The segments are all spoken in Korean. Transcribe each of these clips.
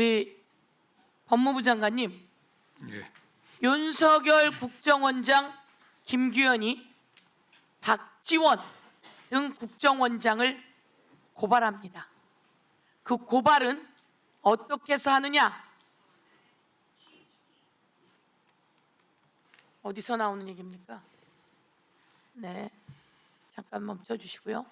우리 법무부 장관님, 예. 윤석열 국정원장, 김규현이 박지원 등 국정원장을 고발합니다. 그 고발은 어떻게 해서 하느냐? 어디서 나오는 얘기입니까? 네, 잠깐 멈춰 주시고요.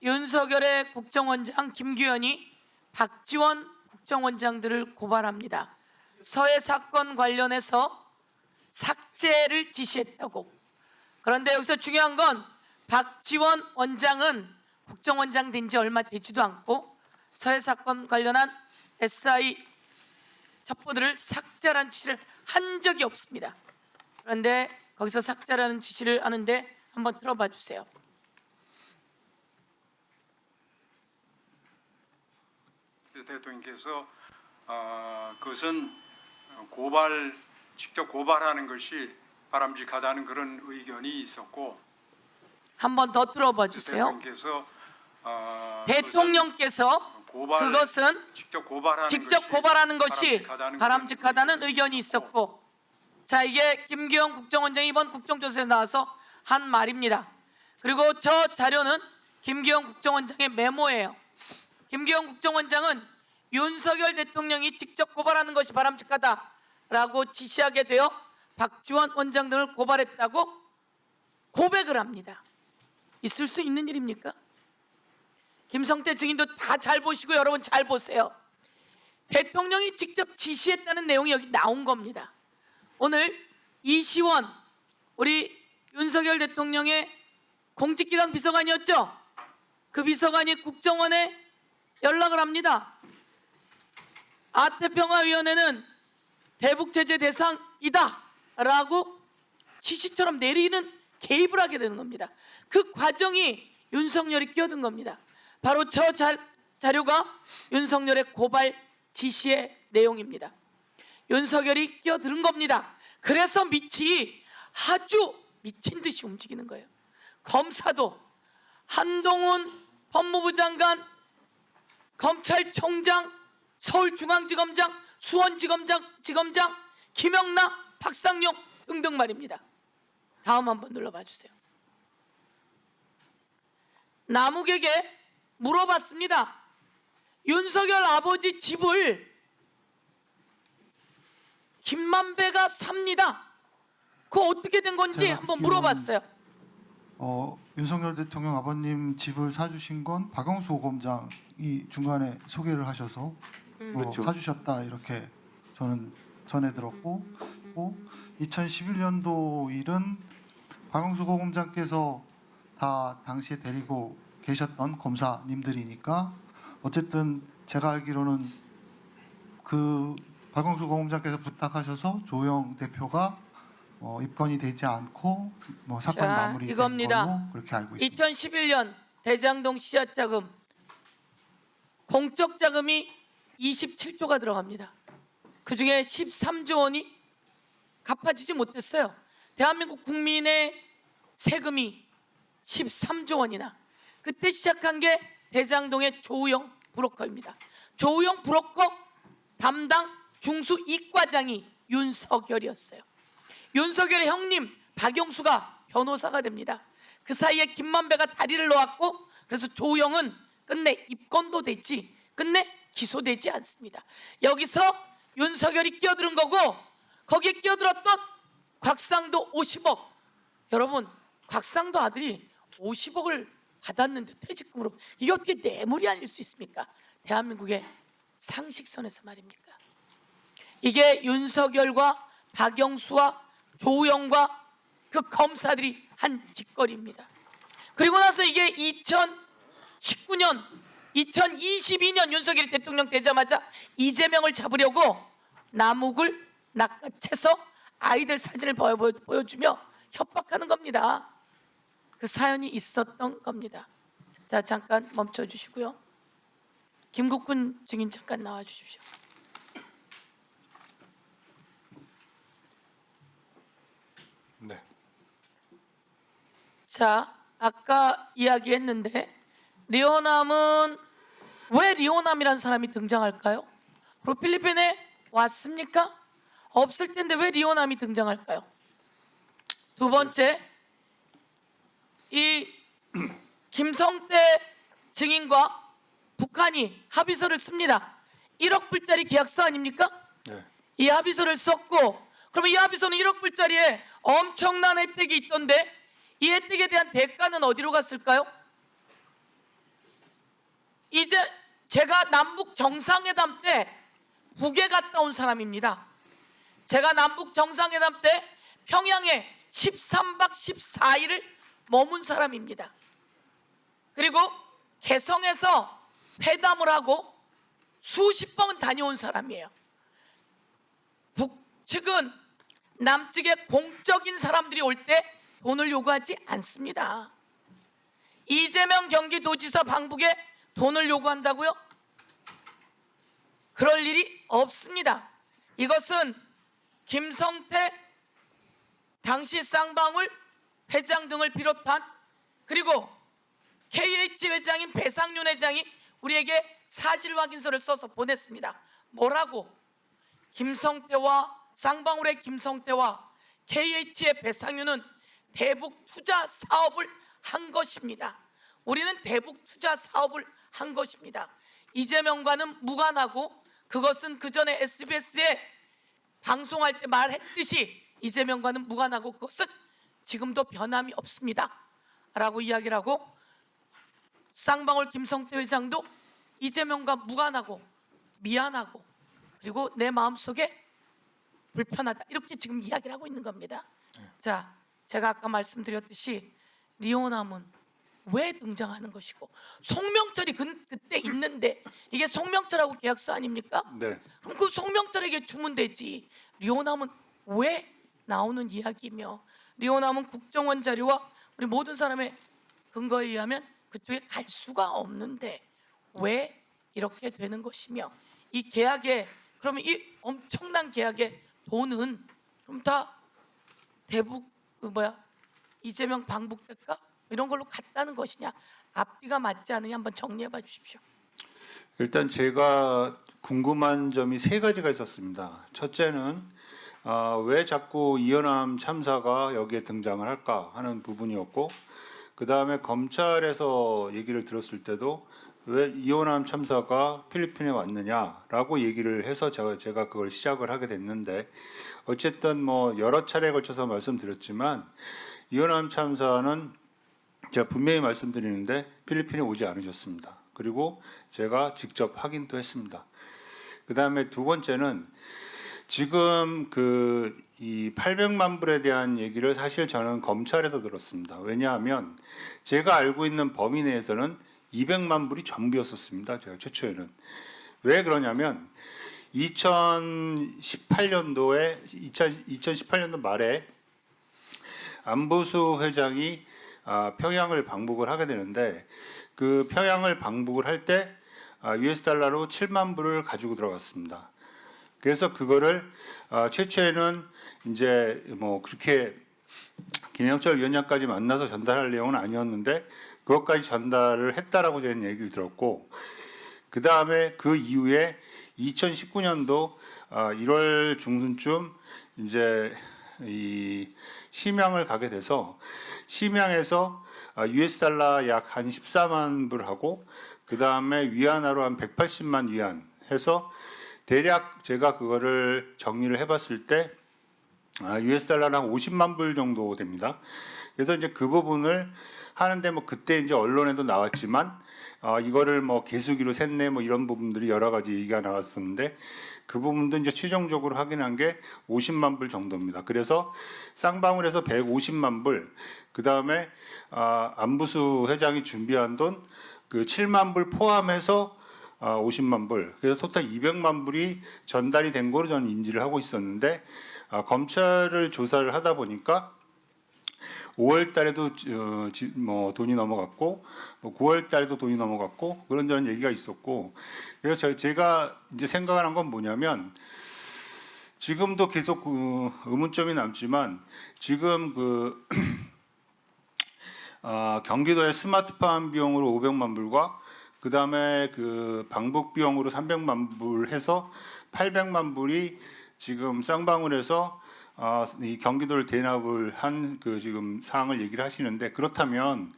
윤석열의 국정원장 김규현이 박지원 국정원장들을 고발합니다. 서해 사건 관련해서 삭제를 지시했다고. 그런데 여기서 중요한 건 박지원 원장은 국정원장 된 지 얼마 되지도 않고 서해 사건 관련한 SI 첩보들을 삭제하라는 지시를 한 적이 없습니다. 그런데 거기서 삭제하라는 지시를 하는데 한번 들어봐 주세요. 대통령께서 그것은 직접 고발하는 것이 바람직하다는 그런 의견이 있었고, 한번 더 들어봐 주세요. 대통령께서 그것은 직접 고발하는 것이 바람직하다는 의견이 있었고, 자, 이게 김규현 국정원장이 이번 국정조사에 나와서 한 말입니다. 그리고 저 자료는 김규현 국정원장의 메모예요. 김규현 국정원장은 윤석열 대통령이 직접 고발하는 것이 바람직하다라고 지시하게 되어 박지원 원장 등을 고발했다고 고백을 합니다. 있을 수 있는 일입니까? 김성태 증인도 다 잘 보시고 여러분 잘 보세요. 대통령이 직접 지시했다는 내용이 여기 나온 겁니다. 오늘 이시원 우리 윤석열 대통령의 공직기강 비서관이었죠. 그 비서관이 국정원에 연락을 합니다. 아태평화위원회는 대북제재 대상이다 라고 지시처럼 내리는 개입을 하게 되는 겁니다. 그 과정이 윤석열이 끼어든 겁니다. 바로 저 자료가 윤석열의 고발 지시의 내용입니다. 윤석열이 끼어드는 겁니다. 그래서 밑이 아주 미친 듯이 움직이는 거예요. 검사도 한동훈 법무부 장관, 검찰총장, 서울중앙지검장, 수원지검장, 김영나, 박상용 등등 말입니다. 다음 한번 눌러봐 주세요. 남욱에게 물어봤습니다. 윤석열 아버지 집을 김만배가 삽니다. 그거 어떻게 된 건지 한번 물어봤어요. 윤석열 대통령 아버님 집을 사주신 건 박영수 고검장이 중간에 소개를 하셔서 그렇죠. 사주셨다 이렇게 저는 전해 들었고, 2011년도 일은 박영수 고검장께서 다 당시에 데리고 계셨던 검사님들이니까 어쨌든 제가 알기로는 그 박영수 고검장께서 부탁하셔서 조영 대표가 입건이 되지 않고 사건 마무리된 걸로 그렇게 알고 있습니다. 2011년 대장동 씨앗 자금 공적 자금이 27조가 들어갑니다. 그중에 13조 원이 갚아지지 못했어요. 대한민국 국민의 세금이 13조 원이나. 그때 시작한 게 대장동의 조우영 브로커입니다. 조우영 브로커 담당 중수 이과장이 윤석열이었어요. 윤석열의 형님 박영수가 변호사가 됩니다. 그 사이에 김만배가 다리를 놓았고, 그래서 조우영은 끝내 입건도 됐지 끝내 기소되지 않습니다. 여기서 윤석열이 끼어드는 거고, 거기에 끼어들었던 곽상도 50억. 여러분, 곽상도 아들이 50억을 받았는데 퇴직금으로, 이게 어떻게 뇌물이 아닐 수 있습니까? 대한민국의 상식선에서 말입니까? 이게 윤석열과 박영수와 조우영과 그 검사들이 한 짓거리입니다. 그리고 나서 이게 2019년 2022년 윤석열이 대통령 되자마자 이재명을 잡으려고 남욱을 낚아채서 아이들 사진을 보여주며 협박하는 겁니다. 그 사연이 있었던 겁니다. 자, 잠깐 멈춰 주시고요. 김국훈 증인 잠깐 나와 주십시오. 네. 자, 아까 이야기했는데 리오남은 왜 리오남이라는 사람이 등장할까요? 그리고 필리핀에 왔습니까? 없을 텐데 왜 리오남이 등장할까요? 두 번째, 이 김성태 증인과 북한이 합의서를 씁니다. 1억 불짜리 계약서 아닙니까? 네. 이 합의서를 썼고, 그러면 이 합의서는 1억 불짜리에 엄청난 혜택이 있던데 이 혜택에 대한 대가는 어디로 갔을까요? 이제 제가 남북 정상회담 때 북에 갔다 온 사람입니다. 제가 남북 정상회담 때 평양에 13박 14일을 머문 사람입니다. 그리고 개성에서 회담을 하고 수십 번 다녀온 사람이에요. 북측은 남측에 공적인 사람들이 올 때 돈을 요구하지 않습니다. 이재명 경기도지사 방북에 돈을 요구한다고요? 그럴 일이 없습니다. 이것은 김성태 당시 쌍방울 회장 등을 비롯한, 그리고 KH 회장인 배상윤 회장이 우리에게 사실 확인서를 써서 보냈습니다. 뭐라고? 김성태와 쌍방울의 김성태와 KH의 배상윤은 대북 투자 사업을 한 것입니다. 우리는 대북 투자 사업을 한 것입니다. 이재명과는 무관하고, 그것은 그 전에 SBS에 방송할 때 말했듯이 이재명과는 무관하고 그것은 지금도 변함이 없습니다 라고 이야기를 하고, 쌍방울 김성태 회장도 이재명과 무관하고 미안하고 그리고 내 마음속에 불편하다 이렇게 지금 이야기를 하고 있는 겁니다. 자, 제가 아까 말씀드렸듯이 리오남은 왜 등장하는 것이고, 송명철이 그때 있는데 이게 송명철하고 계약서 아닙니까? 네. 그럼 그 송명철에게 주면 되지. 리오남은 왜 나오는 이야기며, 리오남은 국정원 자료와 우리 모든 사람의 근거에 의하면 그쪽에 갈 수가 없는데 왜 이렇게 되는 것이며, 이 계약에, 그러면 이 엄청난 계약의 돈은 그럼 다 대북 이재명 방북 대가 이런 걸로 갔다는 것이냐, 앞뒤가 맞지 않으냐 한번 정리해 봐 주십시오. 일단 제가 궁금한 점이 세 가지가 있었습니다. 첫째는 왜 자꾸 이현암 참사가 여기에 등장을 할까 하는 부분이었고, 그 다음에 검찰에서 얘기를 들었을 때도 왜 이현암 참사가 필리핀에 왔느냐라고 얘기를 해서 제가 그걸 시작을 하게 됐는데, 어쨌든 뭐 여러 차례에 걸쳐서 말씀드렸지만 이현암 참사는 제가 분명히 말씀드리는데 필리핀에 오지 않으셨습니다. 그리고 제가 직접 확인도 했습니다. 그 다음에 두 번째는 지금 이 800만 불에 대한 얘기를 사실 저는 검찰에서 들었습니다. 왜냐하면 제가 알고 있는 범위 내에서는 200만 불이 전부였었습니다. 제가 최초에는. 왜 그러냐면 2018년도 말에 안보수 회장이 평양을 방북을 하게 되는데, 그 평양을 방북을 할 때 US 달러로 7만 불을 가지고 들어갔습니다. 그래서 그거를 최초에는 이제 뭐 그렇게 김영철 위원장까지 만나서 전달할 내용은 아니었는데 그것까지 전달을 했다라고 저는 얘기를 들었고, 그 다음에 그 이후에 2019년도 1월 중순쯤 이제 이 심양을 가게 돼서 심양에서 US 달러 약 한 14만 불하고, 그 다음에 위안화로 한 180만 위안 해서 대략 제가 그거를 정리를 해봤을 때 US 달러로 한 50만 불 정도 됩니다. 그래서 이제 그 부분을 하는데 뭐 그때 이제 언론에도 나왔지만 이거를 뭐 개수기로 샜네 뭐 이런 부분들이 여러 가지 얘기가 나왔었는데, 그 부분도 이제 최종적으로 확인한 게 50만 불 정도입니다. 그래서 쌍방울에서 150만 불, 그 다음에 안부수 회장이 준비한 돈 그 7만 불 포함해서 50만 불, 그래서 토탈 200만 불이 전달이 된 거로 저는 인지를 하고 있었는데, 검찰을 조사를 하다 보니까 5월 달에도 뭐 돈이 넘어갔고, 뭐 9월 달에도 돈이 넘어갔고 그런저런 얘기가 있었고, 그래서 제가 이제 생각하는 건 뭐냐면, 지금도 계속 그 의문점이 남지만 지금 경기도의 스마트팜 비용으로 500만 불과 그다음에 그 방북 비용으로 300만 불 해서 800만 불이 지금 쌍방울에서 이 경기도를 대납을 한 그 지금 사항을 얘기를 하시는데, 그렇다면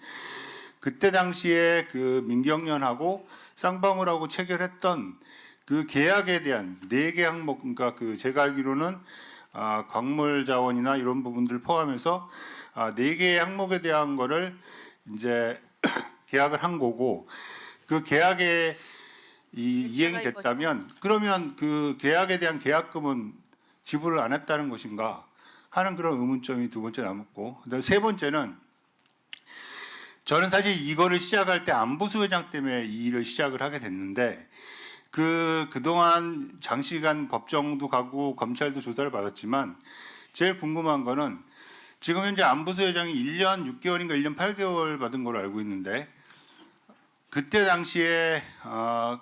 그때 당시에 그 민경련하고 쌍방울하고 체결했던 그 계약에 대한 4개 항목, 그러니까 그 제가 알기로는 광물 자원이나 이런 부분들 포함해서 4개의 항목에 대한 거를 이제 계약을 한 거고, 그 계약에 이행이 됐다면 그러면 그 계약에 대한 계약금은 지불을 안 했다는 것인가 하는 그런 의문점이 두 번째 남았고, 그다음에 세 번째는 저는 사실 이거를 시작할 때 안보수 회장 때문에 이 일을 시작을 하게 됐는데, 그동안 장시간 법정도 가고 검찰도 조사를 받았지만 제일 궁금한 거는 지금 현재 안보수 회장이 1년 6개월인가 1년 8개월 받은 걸로 알고 있는데, 그때 당시에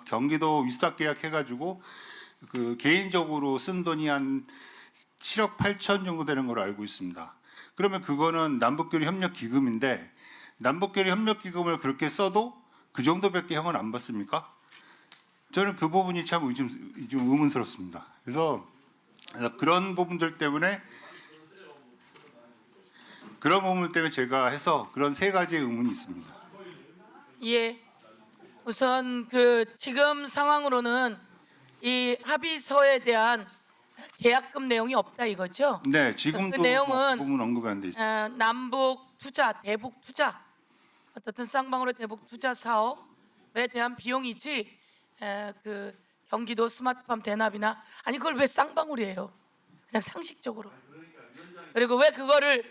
경기도 위수탁 계약해가지고 그 개인적으로 쓴 돈이 한 7억 8천 정도 되는 걸로 알고 있습니다. 그러면 그거는 남북교류 협력 기금인데, 남북교류 협력 기금을 그렇게 써도 그 정도밖에 형은 안 받습니까? 저는 그 부분이 참 좀 의문스럽습니다. 그래서 그런 부분들 때문에 제가 해서 그런 세 가지의 의문이 있습니다. 예. 우선 그 지금 상황으로는 이 합의서에 대한 계약금 내용이 없다 이거죠? 네, 지금도 그 내용은 그 부분 언급이 안 돼 있습니다. 남북 투자, 대북 투자, 어떻든 쌍방울의 대북 투자 사업에 대한 비용이지 그 경기도 스마트팜 대납이나, 아니 그걸 왜 쌍방울이에요? 그냥 상식적으로. 그리고 왜 그거를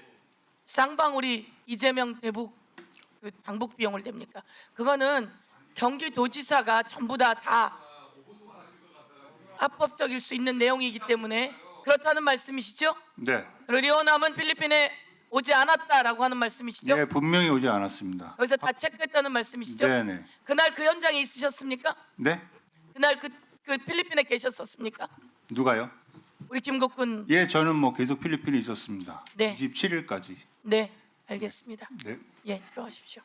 쌍방울이 이재명 대북 그 방북 비용을 냅니까? 그거는 경기도지사가 전부 다 합법적일 수 있는 내용이기 때문에 그렇다는 말씀이시죠? 네, 그리고 리오남은 필리핀에 오지 않았다라고 하는 말씀이시죠? 네, 분명히 오지 않았습니다. 거기서 다 체크했다는 말씀이시죠? 네, 네, 그날 그 현장에 있으셨습니까? 네. 그날 그 필리핀에 계셨었습니까? 누가요? 우리 김국군. 예, 저는 뭐 계속 필리핀에 있었습니다. 네. 27일까지. 네, 알겠습니다. 네. 예, 들어가십시오.